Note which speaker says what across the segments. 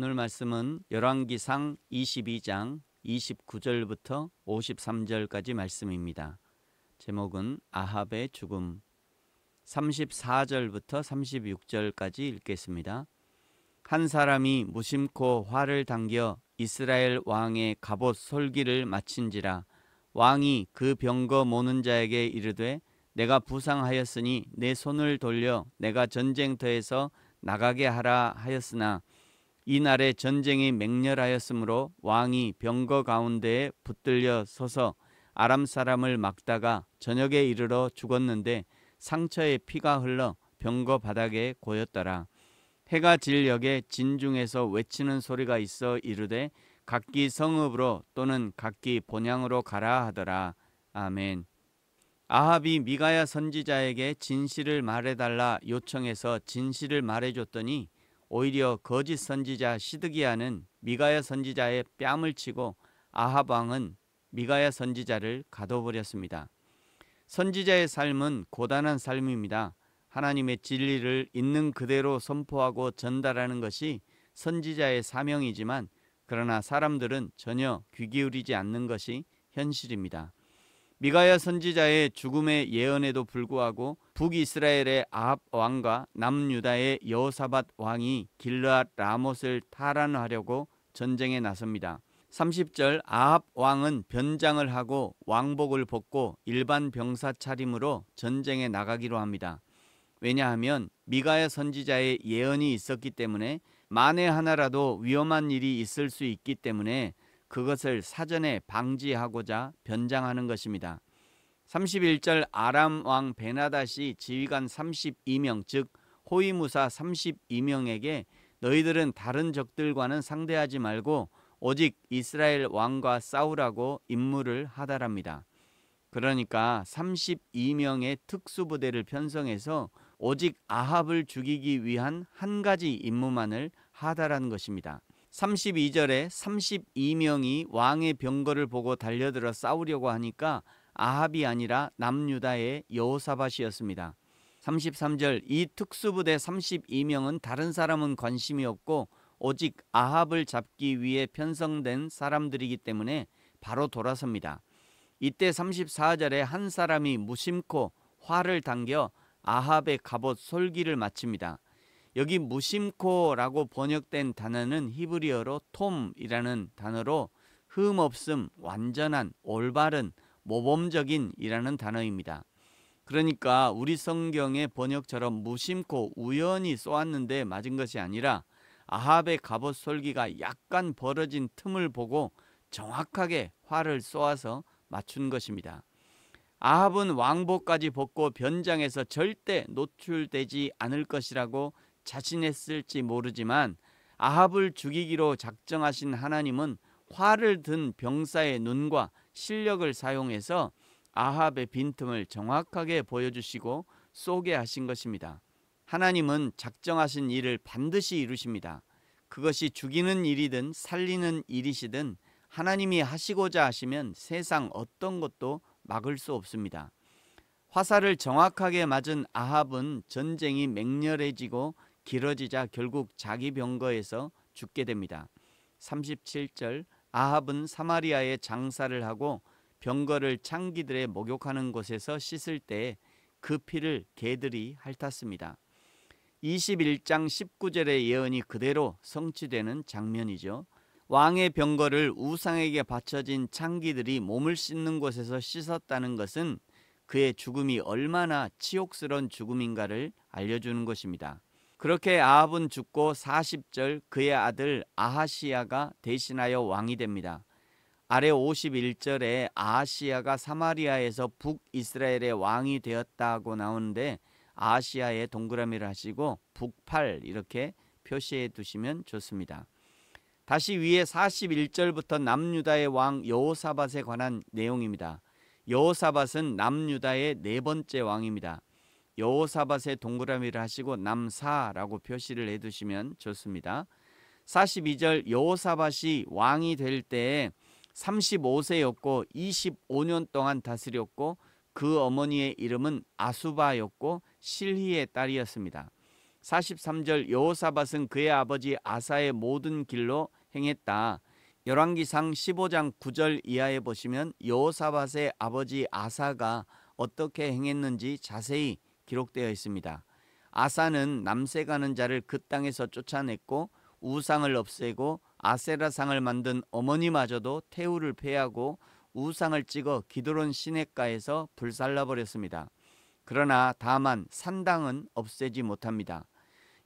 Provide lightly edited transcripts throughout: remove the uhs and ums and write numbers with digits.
Speaker 1: 오늘 말씀은 열왕기상 22장 29절부터 53절까지 말씀입니다. 제목은 아합의 죽음. 34절부터 36절까지 읽겠습니다. 한 사람이 무심코 활을 당겨 이스라엘 왕의 갑옷 솔기를 마친지라. 왕이 그 병거 모는 자에게 이르되 내가 부상하였으니 내 손을 돌려 내가 전쟁터에서 나가게 하라 하였으나 이날에 전쟁이 맹렬하였으므로 왕이 병거 가운데에 붙들려 서서 아람 사람을 막다가 저녁에 이르러 죽었는데 상처에 피가 흘러 병거 바닥에 고였더라. 해가 질 역에 진중에서 외치는 소리가 있어 이르되 각기 성읍으로 또는 각기 본향으로 가라 하더라. 아멘. 아합이 미가야 선지자에게 진실을 말해달라 요청해서 진실을 말해줬더니 오히려 거짓 선지자 시드기야는 미가야 선지자의 뺨을 치고 아합 왕은 미가야 선지자를 가둬버렸습니다. 선지자의 삶은 고단한 삶입니다. 하나님의 진리를 있는 그대로 선포하고 전달하는 것이 선지자의 사명이지만 그러나 사람들은 전혀 귀 기울이지 않는 것이 현실입니다. 미가야 선지자의 죽음의 예언에도 불구하고 북이스라엘의 아합 왕과 남유다의 여호사밧 왕이 길르앗 라못을 탈환하려고 전쟁에 나섭니다. 30절 아합 왕은 변장을 하고 왕복을 벗고 일반 병사 차림으로 전쟁에 나가기로 합니다. 왜냐하면 미가야 선지자의 예언이 있었기 때문에 만에 하나라도 위험한 일이 있을 수 있기 때문에 그것을 사전에 방지하고자 변장하는 것입니다. 31절 아람 왕 베나닷이 지휘관 32명 즉 호위무사 32명에게 너희들은 다른 적들과는 상대하지 말고 오직 이스라엘 왕과 싸우라고 임무를 하달합니다. 그러니까 32명의 특수부대를 편성해서 오직 아합을 죽이기 위한 한 가지 임무만을 하달하는 것입니다. 32절에 32명이 왕의 병거를 보고 달려들어 싸우려고 하니까 아합이 아니라 남유다의 여호사밧이었습니다. 33절 이 특수부대 32명은 다른 사람은 관심이 없고 오직 아합을 잡기 위해 편성된 사람들이기 때문에 바로 돌아섭니다. 이때 34절에 한 사람이 무심코 활을 당겨 아합의 갑옷 솔기를 마칩니다. 여기 무심코라고 번역된 단어는 히브리어로 톰이라는 단어로 흠없음, 완전한, 올바른, 모범적인 이라는 단어입니다. 그러니까 우리 성경의 번역처럼 무심코 우연히 쏘았는데 맞은 것이 아니라 아합의 갑옷 솔기가 약간 벌어진 틈을 보고 정확하게 활을 쏘아서 맞춘 것입니다. 아합은 왕복까지 벗고 변장해서 절대 노출되지 않을 것이라고 자신했을지 모르지만 아합을 죽이기로 작정하신 하나님은 활을 든 병사의 눈과 실력을 사용해서 아합의 빈틈을 정확하게 보여주시고 쏘게 하신 것입니다. 하나님은 작정하신 일을 반드시 이루십니다. 그것이 죽이는 일이든 살리는 일이시든 하나님이 하시고자 하시면 세상 어떤 것도 막을 수 없습니다. 화살을 정확하게 맞은 아합은 전쟁이 맹렬해지고 길어지자 결국 자기 병거에서 죽게 됩니다. 37절 아합은 사마리아에 장사를 하고 병거를 창기들의 목욕하는 곳에서 씻을 때 그 피를 개들이 핥았습니다. 21장 19절의 예언이 그대로 성취되는 장면이죠. 왕의 병거를 우상에게 바쳐진 창기들이 몸을 씻는 곳에서 씻었다는 것은 그의 죽음이 얼마나 치욕스러운 죽음인가를 알려주는 것입니다. 그렇게 아합은 죽고 40절 그의 아들 아하시야가 대신하여 왕이 됩니다. 아래 51절에 아하시야가 사마리아에서 북이스라엘의 왕이 되었다고 나오는데 아하시야에 동그라미를 하시고 북팔 이렇게 표시해 두시면 좋습니다. 다시 위에 41절부터 남유다의 왕 여호사밧에 관한 내용입니다. 여호사밧은 남유다의 네 번째 왕입니다. 여호사밧에 동그라미를 하시고 남사라고 표시를 해두시면 좋습니다. 42절 여호사밧이 왕이 될 때에 35세였고 25년 동안 다스렸고 그 어머니의 이름은 아수바였고 실히의 딸이었습니다. 43절 여호사밧은 그의 아버지 아사의 모든 길로 행했다. 열왕기상 15장 9절 이하에 보시면 여호사밧의 아버지 아사가 어떻게 행했는지 자세히 기록되어 있습니다. 아사는 남새 가는 자를 그 땅에서 쫓아냈고 우상을 없애고 아세라상을 만든 어머니마저도 태우를 패하고 우상을 찍어 기드론 시냇가에서 불살라 버렸습니다. 그러나 다만 산당은 없애지 못합니다.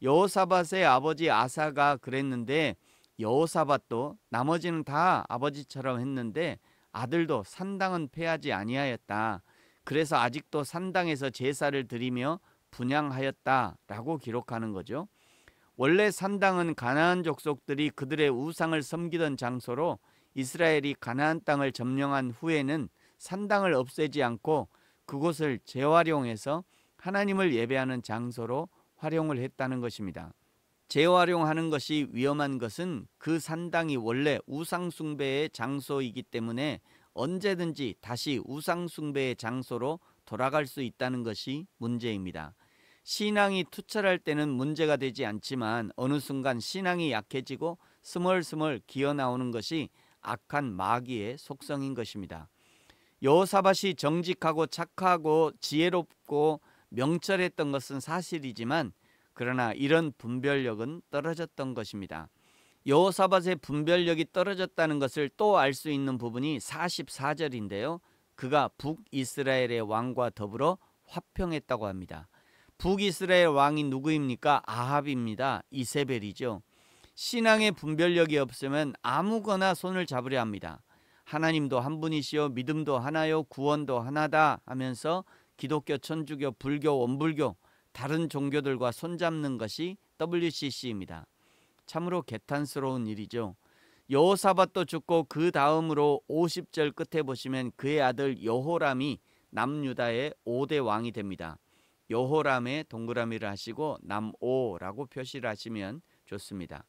Speaker 1: 여호사밧의 아버지 아사가 그랬는데 여호사밧도 나머지는 다 아버지처럼 했는데 아들도 산당은 패하지 아니하였다. 그래서 아직도 산당에서 제사를 드리며 분향하였다라고 기록하는 거죠. 원래 산당은 가나안 족속들이 그들의 우상을 섬기던 장소로 이스라엘이 가나안 땅을 점령한 후에는 산당을 없애지 않고 그곳을 재활용해서 하나님을 예배하는 장소로 활용을 했다는 것입니다. 재활용하는 것이 위험한 것은 그 산당이 원래 우상숭배의 장소이기 때문에 언제든지 다시 우상숭배의 장소로 돌아갈 수 있다는 것이 문제입니다. 신앙이 투철할 때는 문제가 되지 않지만 어느 순간 신앙이 약해지고 스멀스멀 기어나오는 것이 악한 마귀의 속성인 것입니다. 여호사밧이 정직하고 착하고 지혜롭고 명철했던 것은 사실이지만 그러나 이런 분별력은 떨어졌던 것입니다. 여호사밧의 분별력이 떨어졌다는 것을 또 알 수 있는 부분이 44절인데요. 그가 북이스라엘의 왕과 더불어 화평했다고 합니다. 북이스라엘 왕이 누구입니까? 아합입니다. 이세벨이죠. 신앙의 분별력이 없으면 아무거나 손을 잡으려 합니다. 하나님도 한 분이시요 믿음도 하나요 구원도 하나다 하면서 기독교, 천주교, 불교, 원불교 다른 종교들과 손잡는 것이 WCC입니다. 참으로 개탄스러운 일이죠. 여호사밧도 죽고 그 다음으로 50절 끝에 보시면 그의 아들 여호람이 남유다의 5대 왕이 됩니다. 여호람에 동그라미를 하시고 남오라고 표시를 하시면 좋습니다.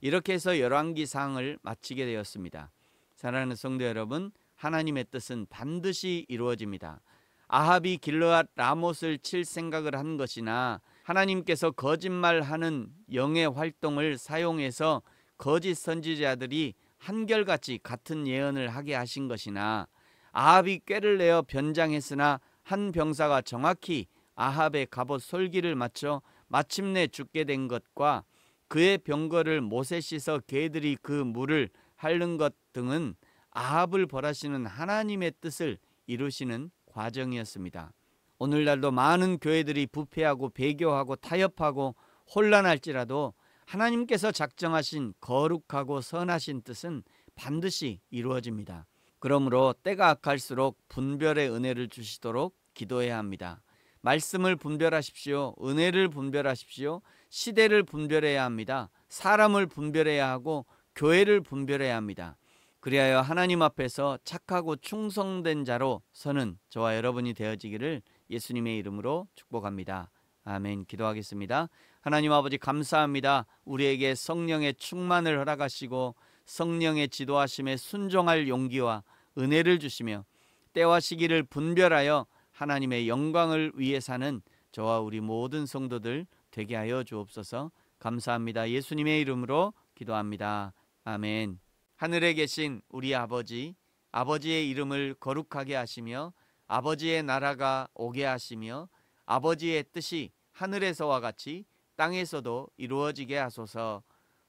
Speaker 1: 이렇게 해서 열왕기상을 마치게 되었습니다. 사랑하는 성도 여러분, 하나님의 뜻은 반드시 이루어집니다. 아합이 길르앗 라못을 칠 생각을 한 것이나 하나님께서 거짓말하는 영의 활동을 사용해서 거짓 선지자들이 한결같이 같은 예언을 하게 하신 것이나 아합이 꾀를 내어 변장했으나 한 병사가 정확히 아합의 갑옷 솔기를 맞춰 마침내 죽게 된 것과 그의 병거를 못에 씻어 개들이 그 물을 핥는 것 등은 아합을 벌하시는 하나님의 뜻을 이루시는 과정이었습니다. 오늘날도 많은 교회들이 부패하고 배교하고 타협하고 혼란할지라도 하나님께서 작정하신 거룩하고 선하신 뜻은 반드시 이루어집니다. 그러므로 때가 악할수록 분별의 은혜를 주시도록 기도해야 합니다. 말씀을 분별하십시오. 은혜를 분별하십시오. 시대를 분별해야 합니다. 사람을 분별해야 하고 교회를 분별해야 합니다. 그리하여 하나님 앞에서 착하고 충성된 자로 서는 저와 여러분이 되어지기를 예수님의 이름으로 축복합니다. 아멘. 기도하겠습니다. 하나님 아버지 감사합니다. 우리에게 성령의 충만을 허락하시고 성령의 지도하심에 순종할 용기와 은혜를 주시며 때와 시기를 분별하여 하나님의 영광을 위해 사는 저와 우리 모든 성도들 되게 하여 주옵소서. 감사합니다. 예수님의 이름으로 기도합니다. 아멘. 하늘에 계신 우리 아버지, 아버지의 이름을 거룩하게 하시며 아버지의 나라가 오게 하시며 아버지의 뜻이 하늘에서와 같이 땅에서도 이루어지게 하소서.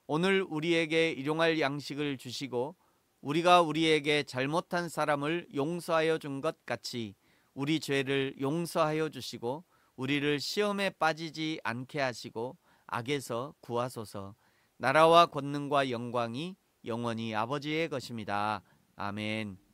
Speaker 1: 오늘 우리에게 일용할 양식을 주시고 우리가 우리에게 잘못한 사람을 용서하여 준 것 같이 우리 죄를 용서하여 주시고 우리를 시험에 빠지지 않게 하시고 악에서 구하소서. 나라와 권능과 영광이 영원히 아버지의 것입니다. 아멘.